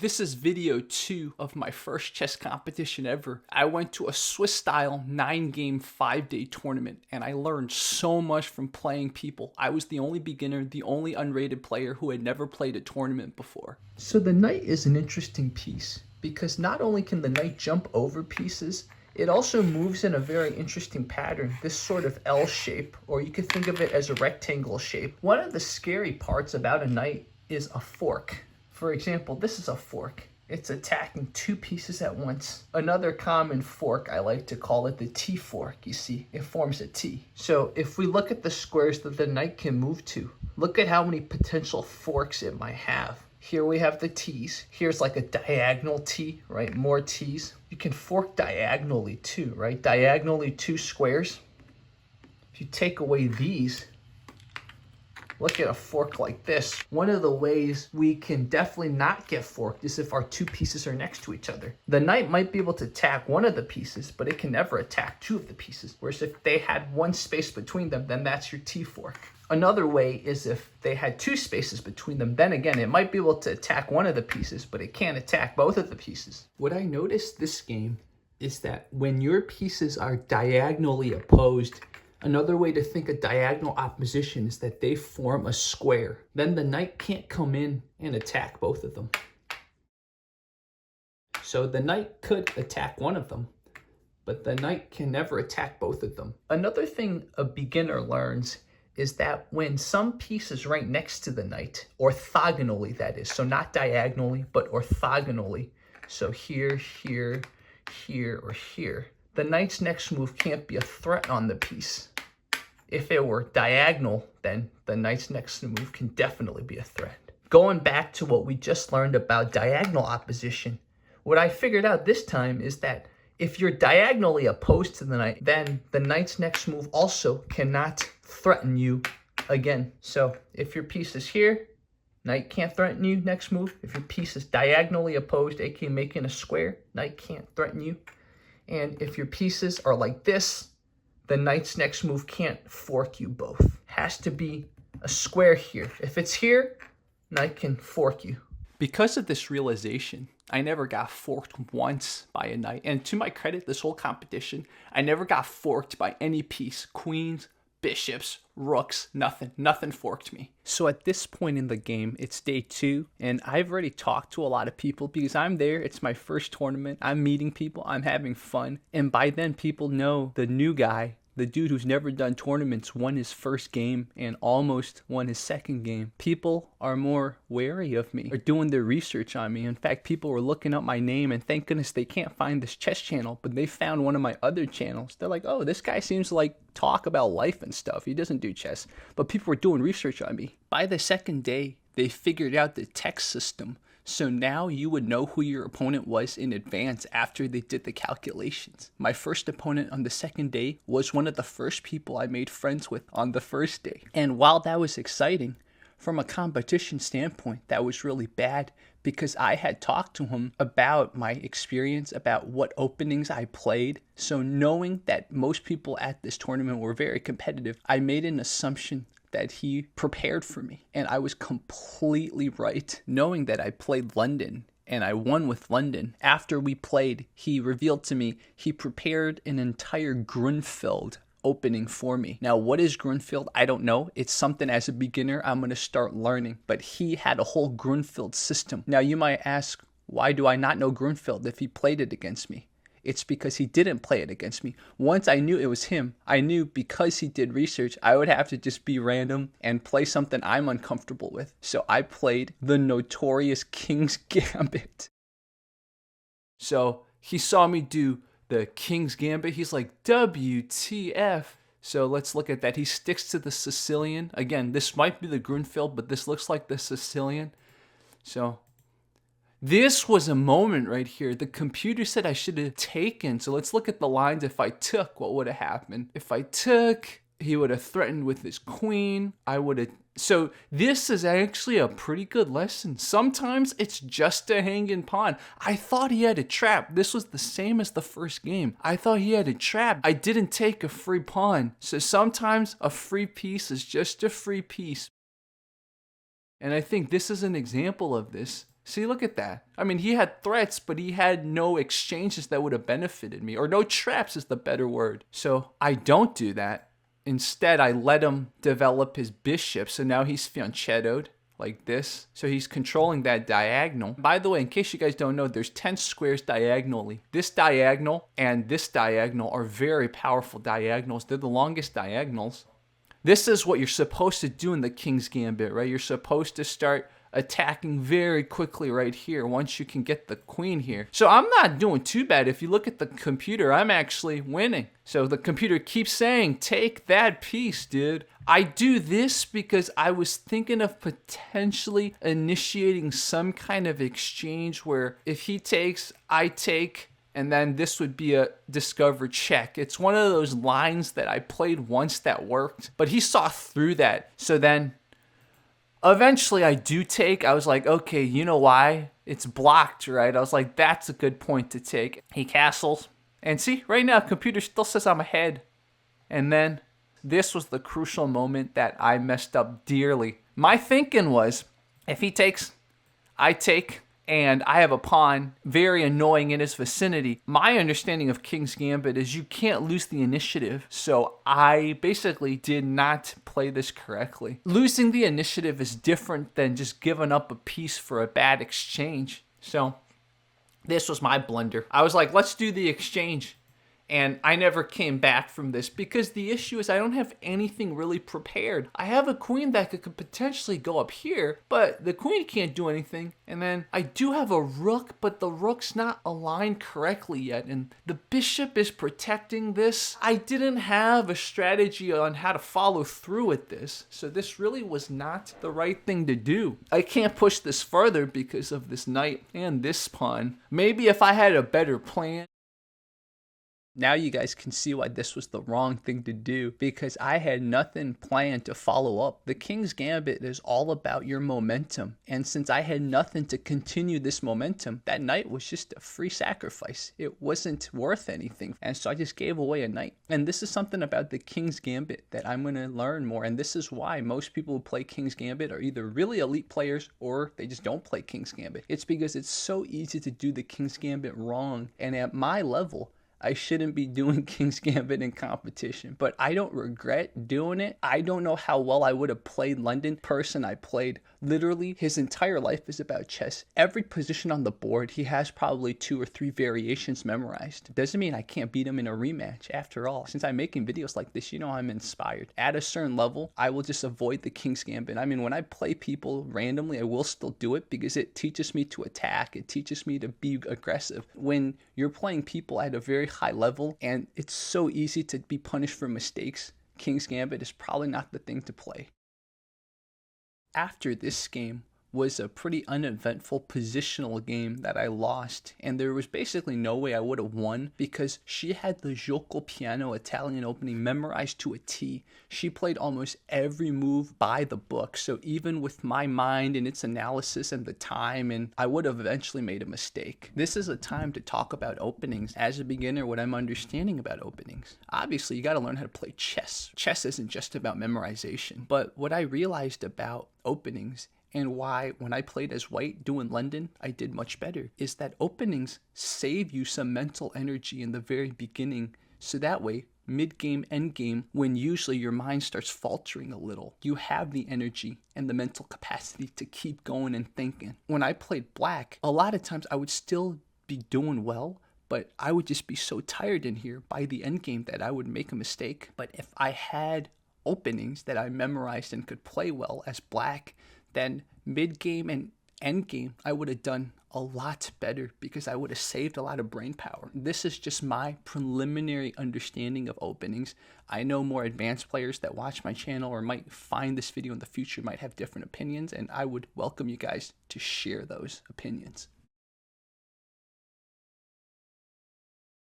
This is video 2 of my first chess competition ever. I went to a Swiss-style 9-game 5-day tournament, and I learned so much from playing people. I was the only beginner, the only unrated player who had never played a tournament before. So the knight is an interesting piece, because not only can the knight jump over pieces, it also moves in a very interesting pattern, this sort of L shape, or you could think of it as a rectangle shape. One of the scary parts about a knight is a fork. For example, this is a fork. It's attacking 2 pieces at once. Another common fork, I like to call it the T fork. You see, it forms a T. So if we look at the squares that the knight can move to, look at how many potential forks it might have. Here we have the T's. Here's like a diagonal T, right? More T's. You can fork diagonally too, right? Diagonally 2 squares. If you take away these, look at a fork like this. One of the ways we can definitely not get forked is if our 2 pieces are next to each other. The knight might be able to attack one of the pieces, but it can never attack 2 of the pieces. Whereas if they had 1 space between them, then that's your T fork. Another way is if they had 2 spaces between them, then again, it might be able to attack one of the pieces, but it can't attack both of the pieces. What I noticed this game is that when your pieces are diagonally opposed, another way to think of diagonal opposition is that they form a square. Then the knight can't come in and attack both of them. So the knight could attack one of them, but the knight can never attack both of them. Another thing a beginner learns is that when some piece is right next to the knight, orthogonally that is, so not diagonally, but orthogonally, so here, here, here, or here, the knight's next move can't be a threat on the piece. If it were diagonal, then the knight's next move can definitely be a threat. Going back to what we just learned about diagonal opposition, what I figured out this time is that if you're diagonally opposed to the knight, then the knight's next move also cannot threaten you again. So if your piece is here, knight can't threaten you next move. If your piece is diagonally opposed, aka making a square, knight can't threaten you. And if your pieces are like this, the knight's next move can't fork you both. Has to be a square here. If it's here, knight can fork you. Because of this realization, I never got forked once by a knight. And to my credit, this whole competition, I never got forked by any piece. Queens, bishops, rooks, nothing forked me. So at this point in the game, it's day 2, and I've already talked to a lot of people because I'm there. It's my first tournament. I'm meeting people. I'm having fun. And by then, people know the new guy, the dude who's never done tournaments, won his first game and almost won his second game. People are more wary of me, are doing their research on me. In fact, people were looking up my name, and thank goodness they can't find this chess channel, but they found one of my other channels. They're like, oh, this guy seems to like talk about life and stuff. He doesn't do chess. But people were doing research on me. By the second day, they figured out the text system. So now you would know who your opponent was in advance after they did the calculations. My first opponent on the second day was one of the first people I made friends with on the first day. And while that was exciting, from a competition standpoint, that was really bad because I had talked to him about my experience, about what openings I played. So knowing that most people at this tournament were very competitive, I made an assumption that he prepared for me. And I was completely right. Knowing that I played London and I won with London, after we played, he revealed to me he prepared an entire Grunfeld opening for me. Now, what is Grunfeld? I don't know. It's something as a beginner I'm going to start learning. But he had a whole Grunfeld system. Now, you might ask, why do I not know Grunfeld if he played it against me? It's because he didn't play it against me. Once I knew it was him, I knew because he did research, I would have to just be random and play something I'm uncomfortable with. So I played the notorious King's Gambit. So he saw me do the King's Gambit. He's like, WTF. So let's look at that. He sticks to the Sicilian. Again, this might be the Grunfeld, but this looks like the Sicilian. So this was a moment right here. The computer said I should have taken. So let's look at the lines. If I took, what would have happened? If I took, he would have threatened with his queen. I would have. So this is actually a pretty good lesson. Sometimes it's just a hanging pawn. I thought he had a trap. This was the same as the first game. I thought he had a trap. I didn't take a free pawn. So sometimes a free piece is just a free piece. And I think this is an example of this. See, look at that. I mean, he had threats, but he had no exchanges that would have benefited me, or no traps is the better word. So I don't do that. Instead, I let him develop his bishop, so now he's fianchettoed like this. So he's controlling that diagonal. By the way, in case you guys don't know, there's 10 squares diagonally. This diagonal and this diagonal are very powerful diagonals. They're the longest diagonals. This is what you're supposed to do in the King's Gambit, right? You're supposed to start attacking very quickly right here once you can get the queen here. So I'm not doing too bad. If you look at the computer, I'm actually winning. So the computer keeps saying, take that piece, dude. I do this because I was thinking of potentially initiating some kind of exchange where if he takes, I take, and then this would be a discover check. It's one of those lines that I played once that worked, but he saw through that. So then eventually I do take. I was like, okay, you know why? It's blocked, right? I was like, that's a good point to take. He castles. And see, right now, computer still says I'm ahead. And then this was the crucial moment that I messed up dearly. My thinking was, if he takes, I take, and I have a pawn very annoying in his vicinity. My understanding of King's Gambit is you can't lose the initiative. So I basically did not play this correctly. Losing the initiative is different than just giving up a piece for a bad exchange. So this was my blunder. I was like, let's do the exchange. And I never came back from this because the issue is I don't have anything really prepared. I have a queen that could potentially go up here, but the queen can't do anything. And then I do have a rook, but the rook's not aligned correctly yet. And the bishop is protecting this. I didn't have a strategy on how to follow through with this. So this really was not the right thing to do. I can't push this further because of this knight and this pawn. Maybe if I had a better plan. Now you guys can see why this was the wrong thing to do, because I had nothing planned to follow up. The King's Gambit is all about your momentum, and since I had nothing to continue this momentum, that knight was just a free sacrifice. It wasn't worth anything, and so I just gave away a knight. And this is something about the King's Gambit that I'm going to learn more, and this is why most people who play King's Gambit are either really elite players or they just don't play King's Gambit. It's because it's so easy to do the King's Gambit wrong, and at my level, I shouldn't be doing King's Gambit in competition, but I don't regret doing it. I don't know how well I would have played London. Person I played, literally his entire life is about chess. Every position on the board, he has probably 2 or 3 variations memorized. Doesn't mean I can't beat him in a rematch. After all, since I'm making videos like this, you know I'm inspired. At a certain level, I will just avoid the King's Gambit. I mean, when I play people randomly, I will still do it because it teaches me to attack. It teaches me to be aggressive. When you're playing people at a very high level and it's so easy to be punished for mistakes, King's Gambit is probably not the thing to play. After this game was a pretty uneventful positional game that I lost, and there was basically no way I would have won because she had the Gioco Piano Italian opening memorized to a T. She played almost every move by the book, so even with my mind and its analysis and the time, and I would have eventually made a mistake. This is a time to talk about openings. As a beginner, what I'm understanding about openings. Obviously, you got to learn how to play chess. Chess isn't just about memorization, but what I realized about openings and why when I played as white doing London, I did much better, is that openings save you some mental energy in the very beginning. So that way, mid-game, end-game, when usually your mind starts faltering a little, you have the energy and the mental capacity to keep going and thinking. When I played black, a lot of times I would still be doing well, but I would just be so tired in here by the end game that I would make a mistake. But if I had openings that I memorized and could play well as black, then mid-game and end-game, I would have done a lot better because I would have saved a lot of brain power. This is just my preliminary understanding of openings. I know more advanced players that watch my channel or might find this video in the future might have different opinions, and I would welcome you guys to share those opinions.